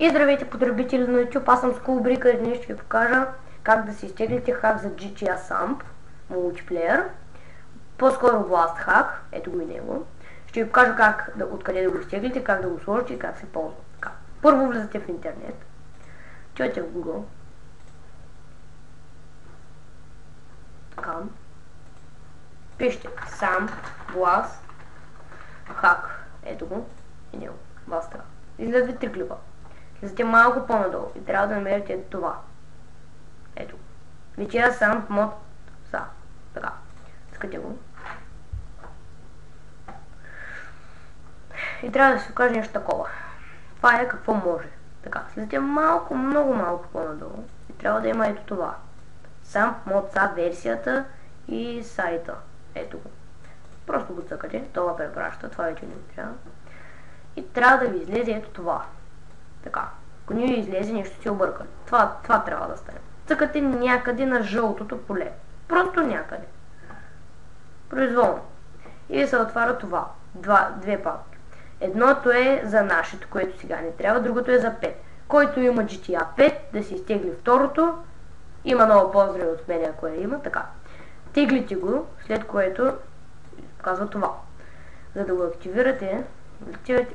И здравейте, потребители на YouTube, аз съм Скулбрика и днес ще ви покажа как да си изтеглите хак за GTA Samp мултиплеер, по-скоро Blast Hack, ето го и него. Ще ви покажа откъде да го изтеглите, как да го сложите и как се ползва. Така. Първо влизате в интернет, отивате в Google, така, пишете Samp Blast Hack, ето го и него, Blast Hack. Излезват 3 клипа. Слезете малко по-надолу и трябва да намерите ето това. Ето. GTA Samp Mod SA. Така. Искате го. И трябва да се покаже нещо такова. Това е какво може. Така. Слезете малко, много малко по-надолу и трябва да има ето това. Samp Mod SA версията и сайта. Ето го. Просто го цъкате. Това препраща. Това вече не трябва. И трябва да ви излезе ето това. Така. Ако не ви излезе, нещо си обърка. Това трябва да стане. Цъкате някъде на жълтото поле. Просто някъде. Произволно. И ви се отваря това. Две папки. Едното е за нашето, което сега не трябва, другото е за 5. Който има GTA 5, да си изтегли второто. Има много поздрави от мен, ако я има. Така. Теглите го, след което казва това. За да го активирате,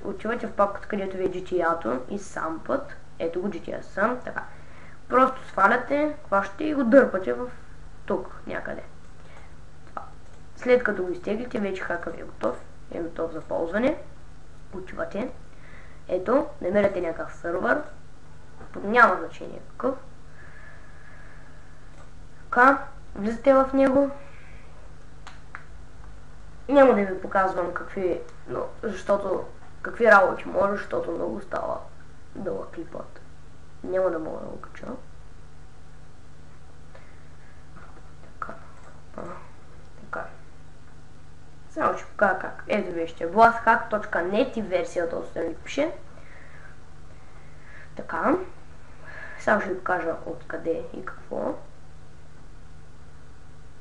отивате в папката, където ви е GTA-то и сампът. Ето го GTA Samp, така. Просто сваляте, хващате и го дърпате в тук, някъде. Това. След като го изтеглите, вече хака ви е готов за ползване. Отивате. Ето, намирате някакъв сървър. Няма значение какъв. Така, влизате в него. Няма да ви показвам какви работи може, защото много става дълъг клипът. Няма да мога да го кача. Така. Само ще покажа как. Ето вижте, blasthack.net и версията отстрани пише. Така. Само ще ви покажа откъде и какво.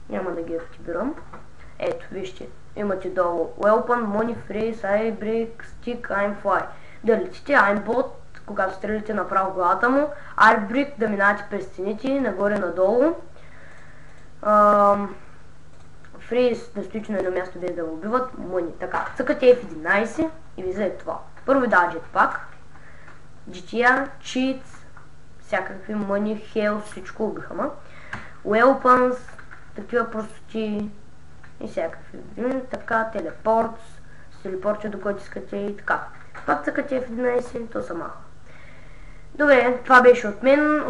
Няма да ги активирам. Ето, вижте. Имате долу Weapon, Money, Freeze, iBreak, Stick, iFly. Да летите aimbot, когато стрелите направо в главата му. iBreak, да минавате през стените, нагоре-надолу. Freeze, да стоите на едно място без да го убиват. Money, така. Цъкате F11 и ви взете това. Първо ви дава jetpack, GTA, cheats, всякакви Money, Health, всичко убиха. Weapons, такива простоти и всякакви. Така, телепорт, с телепорта до който искате и така. Пак цъкате F11, то са маха. Добре, това беше от мен.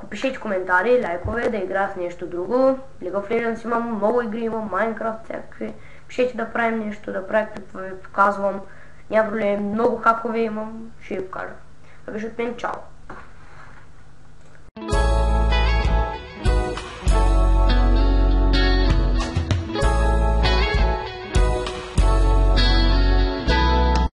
Пишете коментари, лайкове, да игра с нещо друго. League of Legends имам, много игри имам, Minecraft, всякакви. Пишете да правим нещо, да правя какво ви показвам. Няма проблем, много хакове имам, ще ви покажа. Това беше от мен, чао!